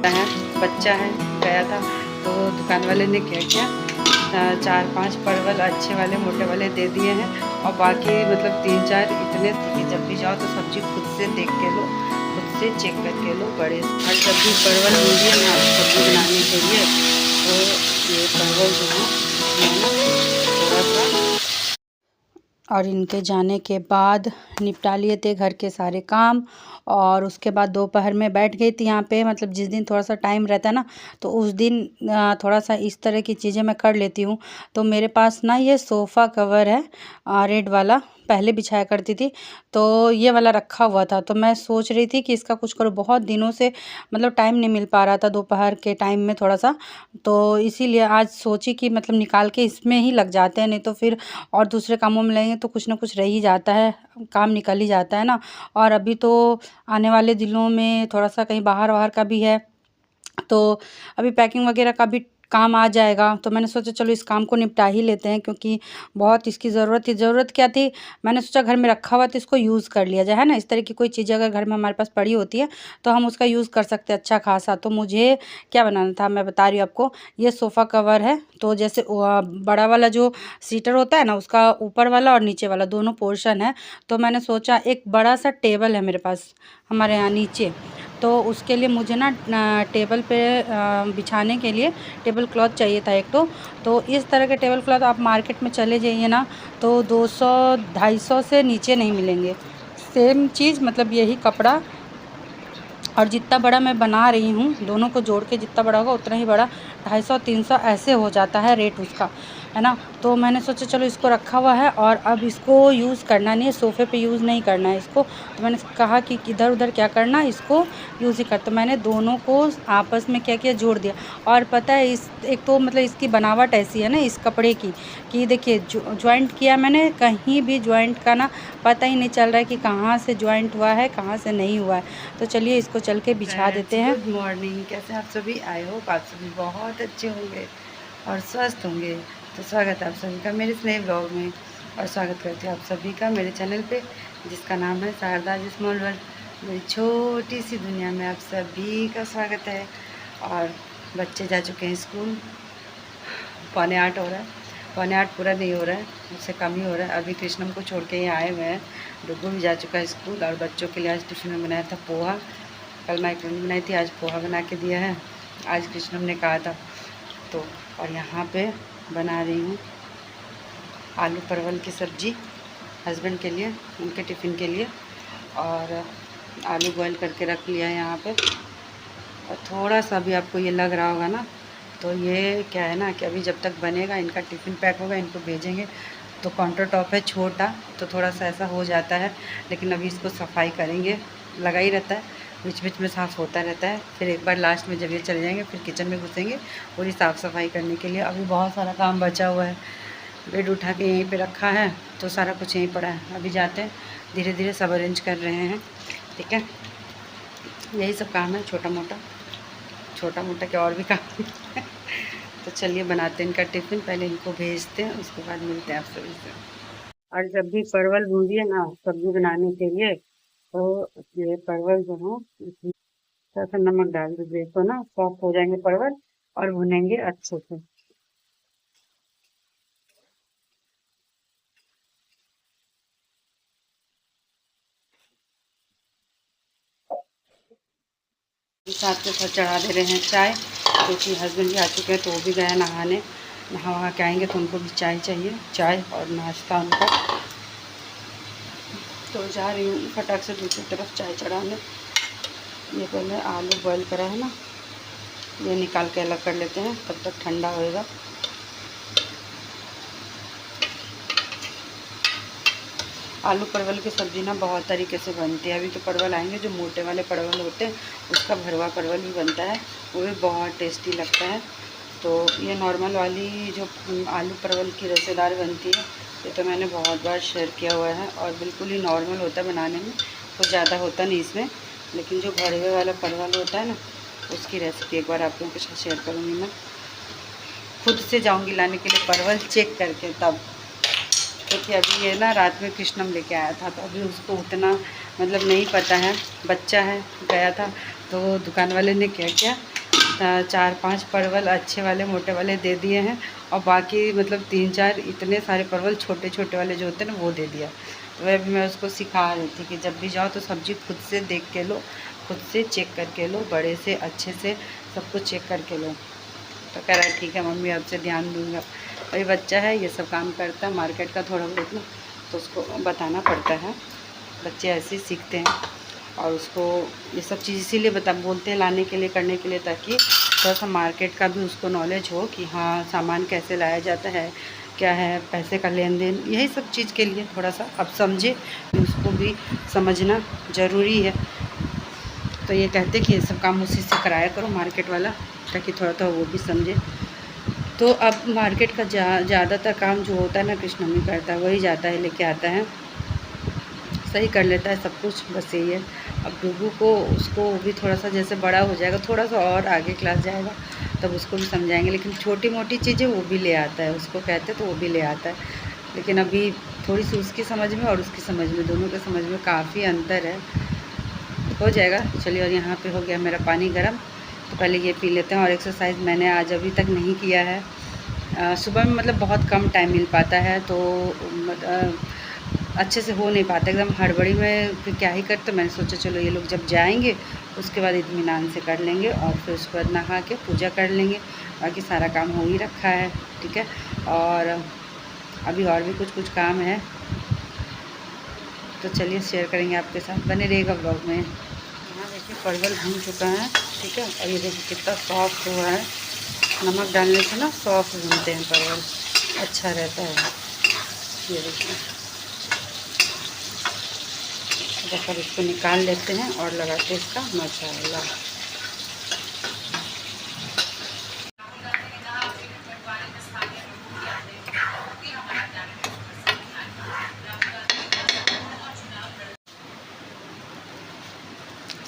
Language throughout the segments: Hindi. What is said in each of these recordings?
पता है, बच्चा है, गया था तो दुकान वाले ने क्या किया, 4-5 परवल अच्छे वाले मोटे वाले दे दिए हैं और बाकी मतलब 3-4 इतने कि जब भी जाओ तो सब्ज़ी खुद से देख के लो, खुद से चेक करके लो बड़े। और जब भी परवल लीजिए ना सब्ज़ी बनाने के लिए तो ये परवल जो है मैं ना थोड़ा सा, और इनके जाने के बाद निपटा लिए थे घर के सारे काम। और उसके बाद दोपहर में बैठ गई थी यहाँ पे, मतलब जिस दिन थोड़ा सा टाइम रहता है ना तो उस दिन थोड़ा सा इस तरह की चीज़ें मैं कर लेती हूँ। तो मेरे पास ना ये सोफ़ा कवर है रेड वाला, पहले बिछाया करती थी, तो ये वाला रखा हुआ था। तो मैं सोच रही थी कि इसका कुछ करो, बहुत दिनों से मतलब टाइम नहीं मिल पा रहा था दोपहर के टाइम में थोड़ा सा, तो इसीलिए आज सोची कि मतलब निकाल के इसमें ही लग जाते हैं, नहीं तो फिर और दूसरे कामों में लगेंगे तो कुछ ना कुछ रह ही जाता है, काम निकल ही जाता है ना। और अभी तो आने वाले दिनों में थोड़ा सा कहीं बाहर वाहर का भी है, तो अभी पैकिंग वगैरह का भी काम आ जाएगा। तो मैंने सोचा चलो इस काम को निपटा ही लेते हैं, क्योंकि बहुत इसकी ज़रूरत थी। ज़रूरत क्या थी, मैंने सोचा घर में रखा हुआ तो इसको यूज़ कर लिया जाए, है ना। इस तरह की कोई चीज़ अगर घर में हमारे पास पड़ी होती है तो हम उसका यूज़ कर सकते हैं अच्छा खासा। तो मुझे क्या बनाना था मैं बता रही हूँ आपको। ये सोफ़ा कवर है, तो जैसे बड़ा वाला जो सीटर होता है ना उसका ऊपर वाला और नीचे वाला दोनों पोर्शन है। तो मैंने सोचा एक बड़ा सा टेबल है मेरे पास हमारे यहाँ नीचे, तो उसके लिए मुझे ना टेबल पे बिछाने के लिए टेबल क्लॉथ चाहिए था एक। तो इस तरह के टेबल क्लॉथ आप मार्केट में चले जाइए ना तो 200-250 से नीचे नहीं मिलेंगे। सेम चीज़ मतलब यही कपड़ा, और जितना बड़ा मैं बना रही हूँ दोनों को जोड़ के जितना बड़ा होगा उतना ही बड़ा 250-300 ऐसे हो जाता है रेट उसका, है ना। तो मैंने सोचा चलो इसको रखा हुआ है और अब इसको यूज़ करना नहीं है, सोफ़े पे यूज़ नहीं करना है इसको। तो मैंने कहा कि इधर उधर क्या करना, इसको यूज़ ही कर। तो मैंने दोनों को आपस में क्या किया, जोड़ दिया। और पता है इस एक तो मतलब इसकी बनावट ऐसी है ना इस कपड़े की कि देखिए जॉइंट किया मैंने, कहीं भी जॉइंट का ना पता ही नहीं चल रहा है कि कहाँ से जॉइंट हुआ है कहाँ से नहीं हुआ है। तो चलिए इसको चल के बिछा देते हैं। गुड मॉर्निंग, कैसे आप सभी? आई होप आप सभी बहुत अच्छे होंगे और स्वस्थ होंगे। तो स्वागत है आप सभी का मेरे नए ब्लॉग में, और स्वागत करते हैं आप सभी का मेरे चैनल पे जिसका नाम है शारदा स्मॉल वर्ल्ड। मेरी छोटी सी दुनिया में आप सभी का स्वागत है। और बच्चे जा चुके हैं स्कूल, 7:45 हो रहा है, 7:45 पूरा नहीं हो रहा है, उससे कम ही हो रहा है। अभी कृष्णम को छोड़ के ही आए हुए हैं, डुगू भी जा चुका है स्कूल। और बच्चों के लिए आज टिफ़िन में बनाया था पोहा, कल मैक्रोनी बनाई थी, आज पोहा बना के दिया है, आज कृष्णम ने कहा था तो। और यहाँ पे बना रही हूँ आलू परवल की सब्ज़ी हस्बैंड के लिए, उनके टिफ़िन के लिए। और आलू बॉईल करके रख लिया है यहाँ पे। और थोड़ा सा भी आपको ये लग रहा होगा ना, तो ये क्या है ना कि अभी जब तक बनेगा इनका टिफ़िन पैक होगा, इनको भेजेंगे, तो काउंटर टॉप है छोटा तो थोड़ा सा ऐसा हो जाता है। लेकिन अभी इसको सफाई करेंगे, लगा ही रहता है, बीच बीच में साफ़ होता रहता है। फिर एक बार लास्ट में जब ये चले जाएंगे फिर किचन में घुसेंगे पूरी साफ़ सफाई करने के लिए। अभी बहुत सारा काम बचा हुआ है, बेड उठा के यहीं पे रखा है तो सारा कुछ यहीं पड़ा है। अभी जाते हैं, धीरे धीरे सब अरेंज कर रहे हैं, ठीक है। यही सब काम है, छोटा मोटा क्या और भी काम है। तो चलिए बनाते हैं इनका टिफ़िन, पहले इनको भेजते हैं उसके बाद मिलते हैं आप सभी से। और जब भी परवल भूंजिए ना सब्ज़ी बनाने के लिए तो ये परवल जो है इसमें थोड़ा सा नमक डाल दीजिए, तो ना सॉफ्ट हो जाएंगे परवल और भुनेंगे अच्छे से। साथ के साथ चढ़ा दे रहे हैं चाय, क्योंकि हस्बैंड भी आ चुके हैं तो वो भी गए नहाने, नहा वहा के आएंगे तो उनको भी चाय चाहिए, चाय और नाश्ता उनका। तो जा रही हूँ फटाक से दूसरी तरफ चाय चढ़ाने। ये पहले आलू बॉईल करा है ना, ये निकाल के अलग कर लेते हैं, तब तक ठंडा होएगा। आलू परवल की सब्ज़ी ना बहुत तरीके से बनती है। अभी तो परवल आएंगे जो मोटे वाले परवल होते हैं उसका भरवा परवल भी बनता है, वो भी बहुत टेस्टी लगता है। तो ये नॉर्मल वाली जो आलू परवल की रसेदार बनती है ये तो मैंने बहुत बार शेयर किया हुआ है, और बिल्कुल ही नॉर्मल होता है बनाने में, कुछ ज़्यादा होता नहीं इसमें। लेकिन जो भरवे वाला परवल होता है ना उसकी रेसिपी एक बार आप लोगों के साथ शेयर करूँगी मैं। खुद से जाऊँगी लाने के लिए परवल चेक करके तब, क्योंकि अभी ये ना रात में कृष्णम लेके आया था तो अभी उसको उतना मतलब नहीं पता है, बच्चा है, गया था तो दुकान वाले ने क्या किया, 4-5 परवल अच्छे वाले मोटे वाले दे दिए हैं, और बाकी मतलब 3-4 इतने सारे परवल छोटे छोटे वाले जो होते हैं ना वो दे दिया। तो वह भी मैं उसको सिखा रही थी कि जब भी जाओ तो सब्ज़ी खुद से देख के लो, खुद से चेक करके लो, बड़े से अच्छे से सब कुछ चेक करके लो। तो कह रहा है ठीक है मम्मी, अब से ध्यान दूँगा। वही बच्चा है, ये सब काम करता है मार्केट का थोड़ा बहुत ना, तो उसको बताना पड़ता है। बच्चे ऐसे ही सीखते हैं, और उसको ये सब चीज़ इसीलिए बोलते हैं लाने के लिए, करने के लिए, ताकि थोड़ा सा मार्केट का भी उसको नॉलेज हो कि हाँ सामान कैसे लाया जाता है, क्या है, पैसे का लेन देन, यही सब चीज़ के लिए थोड़ा सा अब समझे, उसको भी समझना ज़रूरी है। तो ये कहते कि ये सब काम उसी से कराया करो मार्केट वाला, ताकि थोड़ा थोड़ा वो भी समझे। तो अब मार्केट का ज़्यादातर काम जो होता है ना कृष्ण मम्मी करता है, वही जाता है लेके आता है, सही कर लेता है सब कुछ, बस यही है। अब डुगू को उसको भी थोड़ा सा जैसे बड़ा हो जाएगा, थोड़ा सा और आगे क्लास जाएगा, तब उसको भी समझाएंगे, लेकिन छोटी मोटी चीज़ें वो भी ले आता है, उसको कहते तो वो भी ले आता है। लेकिन अभी थोड़ी सी उसकी समझ में और उसकी समझ में, दोनों के समझ में काफ़ी अंतर है, हो जाएगा। चलिए, और यहाँ पे हो गया मेरा पानी गर्म, तो पहले ये पी लेते हैं। और एक्सरसाइज मैंने आज अभी तक नहीं किया है, सुबह में मतलब बहुत कम टाइम मिल पाता है, तो अच्छे से हो नहीं पाता, एकदम हड़बड़ी में फिर क्या ही करते। मैंने सोचा चलो ये लोग जब जाएंगे उसके बाद इत्मीनान से कर लेंगे, और फिर उसके बाद नहा के पूजा कर लेंगे, बाकी सारा काम हो ही रखा है, ठीक है। और अभी और भी कुछ काम है, तो चलिए शेयर करेंगे आपके साथ, बने रहेगा ब्लॉग में। यहाँ देखिए परवल भून चुका है, ठीक है, और ये देखिए कितना सॉफ्ट हुआ है। नमक डालने से ना सॉफ्ट भूनते हैं परवल, अच्छा रहता है। ये देखिए, जब इसको निकाल लेते हैं और लगाते हैं इसका मसाला।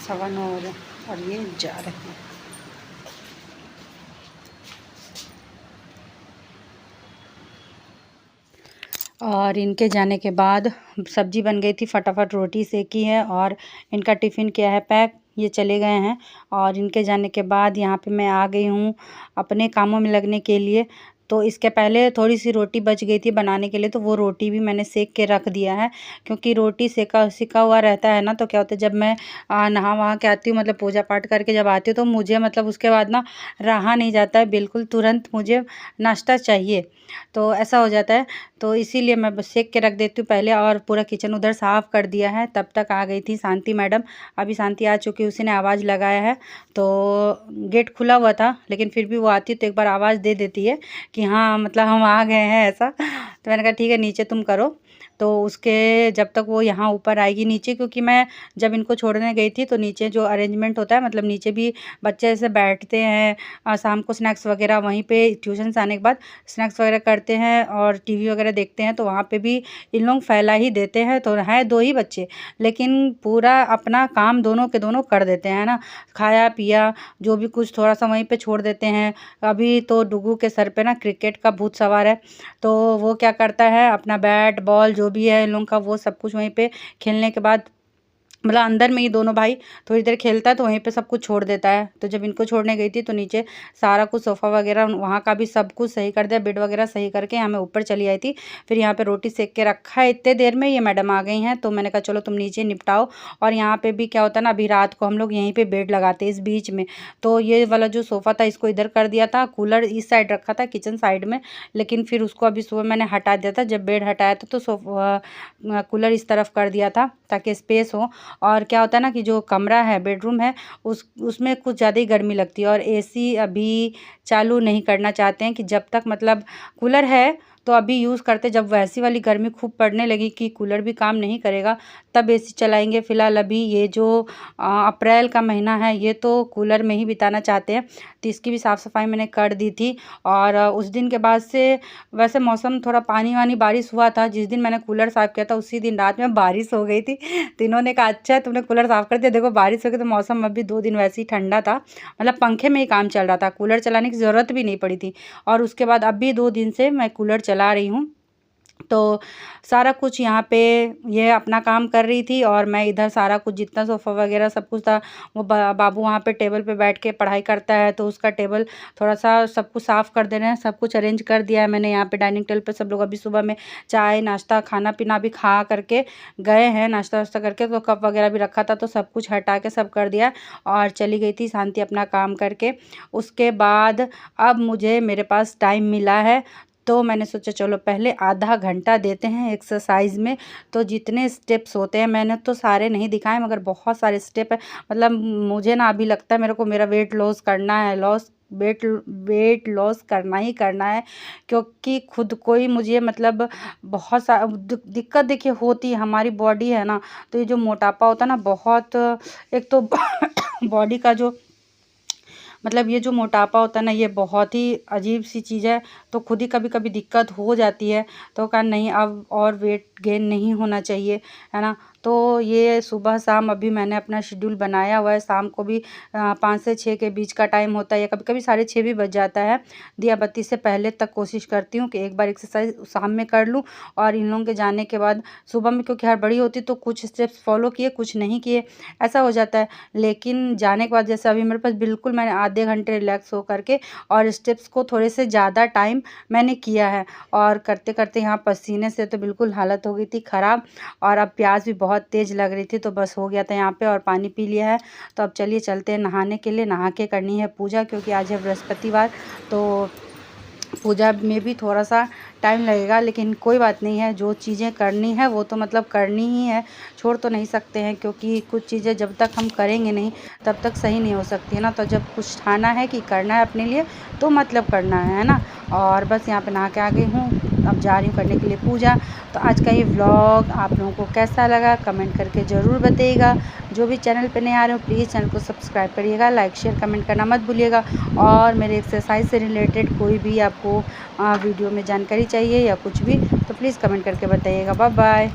सवा 9 हो रहे और ये जा रहे हैं। और इनके जाने के बाद सब्जी बन गई थी, फटाफट रोटी सेकी है, और इनका टिफ़िन किया है पैक, ये चले गए हैं। और इनके जाने के बाद यहाँ पे मैं आ गई हूँ अपने कामों में लगने के लिए। तो इसके पहले थोड़ी सी रोटी बच गई थी बनाने के लिए, तो वो रोटी भी मैंने सेक के रख दिया है, क्योंकि रोटी सेका हुआ रहता है ना, तो क्या होता है जब मैं नहा वहा के आती हूँ, मतलब पूजा पाठ करके जब आती हूँ, तो मुझे मतलब उसके बाद ना रहा नहीं जाता है, बिल्कुल तुरंत मुझे नाश्ता चाहिए, तो ऐसा हो जाता है। तो इसीलिए मैं बस सेक के रख देती हूँ पहले। और पूरा किचन उधर साफ़ कर दिया है, तब तक आ गई थी शांति मैडम। अभी शांति आ चुकी, उसी ने आवाज़ लगाया है, तो गेट खुला हुआ था, लेकिन फिर भी वो आती तो एक बार आवाज़ दे देती है कि हाँ मतलब हम आ गए हैं, ऐसा। तो मैंने कहा ठीक है नीचे तुम करो। तो उसके जब तक वो यहाँ ऊपर आएगी नीचे, क्योंकि मैं जब इनको छोड़ने गई थी तो नीचे जो अरेंजमेंट होता है, मतलब नीचे भी बच्चे ऐसे बैठते हैं, शाम को स्नैक्स वगैरह वहीं पे ट्यूशन से आने के बाद स्नैक्स वगैरह करते हैं और टीवी वगैरह देखते हैं, तो वहाँ पे भी इन लोग फैला ही देते हैं। तो हैं 2 ही बच्चे, लेकिन पूरा अपना काम दोनों के दोनों कर देते हैं ना, खाया पिया जो भी कुछ थोड़ा सा वहीं पे छोड़ देते हैं। अभी तो डुगू के सर पे ना क्रिकेट का भूत सवार है, तो वो क्या करता है अपना बैट बॉल जो भी है इन लोगों का, वो सब कुछ वहीं पे खेलने के बाद, मतलब अंदर में ही दोनों भाई थोड़ी देर खेलता है तो वहीं पे सब कुछ छोड़ देता है। तो जब इनको छोड़ने गई थी तो नीचे सारा कुछ सोफ़ा वगैरह वहाँ का भी सब कुछ सही कर दिया, बेड वगैरह सही करके यहाँ मैं ऊपर चली आई थी। फिर यहाँ पे रोटी सेक के रखा है, इतने देर में ये मैडम आ गई हैं, तो मैंने कहा चलो तुम नीचे निपटाओ। और यहाँ पे भी क्या होता है ना, अभी रात को हम लोग यहीं पर बेड लगाते हैं इस बीच में, तो ये वाला जो सोफ़ा था इसको इधर कर दिया था, कूलर इस साइड रखा था किचन साइड में, लेकिन फिर उसको अभी सुबह मैंने हटा दिया था। जब बेड हटाया था तो कूलर इस तरफ कर दिया था ताकि स्पेस हो। और क्या होता है ना कि जो कमरा है बेडरूम है उसमें कुछ ज़्यादा ही गर्मी लगती है, और एसी अभी चालू नहीं करना चाहते हैं कि जब तक मतलब कूलर है तो अभी यूज़ करते, जब वैसी वाली गर्मी खूब पड़ने लगी कि कूलर भी काम नहीं करेगा तब एसी चलाएंगे। फ़िलहाल अभी ये जो अप्रैल का महीना है ये तो कूलर में ही बिताना चाहते हैं, तो इसकी भी साफ़ सफाई मैंने कर दी थी। और उस दिन के बाद से वैसे मौसम थोड़ा पानी वानी बारिश हुआ था, जिस दिन मैंने कूलर साफ़ किया था उसी दिन रात में बारिश हो गई थी। तो इन्होंने कहा अच्छा है तुमने कूलर साफ़ कर दिया, देखो बारिश हो गई। तो मौसम अभी 2 दिन वैसे ही ठंडा था, मतलब पंखे में ही काम चल रहा था, कूलर चलाने की ज़रूरत भी नहीं पड़ी थी। और उसके बाद अभी 2 दिन से मैं कूलर चला रही हूँ, तो सारा कुछ यहाँ पे ये अपना काम कर रही थी और मैं इधर सारा कुछ जितना सोफ़ा वगैरह सब कुछ था, वो बाबू वहाँ पे टेबल पे बैठ के पढ़ाई करता है, तो उसका टेबल थोड़ा सा सब कुछ साफ़ कर दे रहे हैं। सब कुछ अरेंज कर दिया है मैंने यहाँ पे डाइनिंग टेबल पे। सब लोग अभी सुबह में चाय नाश्ता खाना पीना भी खा करके गए हैं, नाश्ता वाश्ता करके। तो कप वगैरह भी रखा था, तो सब कुछ हटा के सब कर दिया और चली गई थी शांति अपना काम करके। उसके बाद अब मुझे मेरे पास टाइम मिला है, तो मैंने सोचा चलो पहले आधा घंटा देते हैं एक्सरसाइज में। तो जितने स्टेप्स होते हैं, मैंने तो सारे नहीं दिखाए मगर बहुत सारे स्टेप है। मतलब मुझे ना अभी लगता है मेरे को मेरा वेट लॉस करना है, वेट लॉस करना ही करना है, क्योंकि खुद को ही मुझे मतलब बहुत सा दिक्कत देखिए होती है। हमारी बॉडी है ना, तो ये जो मोटापा होता है ना बहुत, एक तो बॉडी का जो मतलब ये जो मोटापा होता है ना, ये बहुत ही अजीब सी चीज़ है। तो खुद ही कभी कभी दिक्कत हो जाती है, तो कहा नहीं अब और वेट गेन नहीं होना चाहिए, है ना। तो ये सुबह शाम अभी मैंने अपना शेड्यूल बनाया हुआ है। शाम को भी 5 से 6 के बीच का टाइम होता है, या कभी कभी 6:30 भी बज जाता है। दिया बत्ती से पहले तक कोशिश करती हूँ कि एक बार एक्सरसाइज शाम में कर लूँ, और इन लोगों के जाने के बाद सुबह में, क्योंकि हड़बड़ी होती तो कुछ स्टेप्स फॉलो किए कुछ नहीं किए, ऐसा हो जाता है। लेकिन जाने के बाद जैसे अभी मेरे पास बिल्कुल मैंने आधे घंटे रिलैक्स हो करके और स्टेप्स को थोड़े से ज़्यादा टाइम मैंने किया है। और करते करते यहाँ पसीने से तो बिल्कुल हालत हो गई थी ख़राब, और अब प्यास भी बहुत तेज़ लग रही थी, तो बस हो गया था यहाँ पे, और पानी पी लिया है। तो अब चलिए चलते हैं नहाने के लिए। नहा के करनी है पूजा, क्योंकि आज है बृहस्पतिवार, तो पूजा में भी थोड़ा सा टाइम लगेगा, लेकिन कोई बात नहीं है। जो चीज़ें करनी है वो तो मतलब करनी ही है, छोड़ तो नहीं सकते हैं, क्योंकि कुछ चीज़ें जब तक हम करेंगे नहीं तब तक सही नहीं हो सकती है ना। तो जब कुछ ठाना है कि करना है अपने लिए, तो मतलब करना है ना। और बस यहाँ पे नहा के आ गई हूँ, अब जा रही हूँ करने के लिए पूजा। तो आज का ये व्लॉग आप लोगों को कैसा लगा कमेंट करके ज़रूर बताइएगा। जो भी चैनल पे नहीं आ रहे हो प्लीज़ चैनल को सब्सक्राइब करिएगा, लाइक शेयर कमेंट करना मत भूलिएगा। और मेरे एक्सरसाइज से रिलेटेड कोई भी आपको वीडियो में जानकारी चाहिए या कुछ भी, तो प्लीज़ कमेंट करके बताइएगा। Bye bye.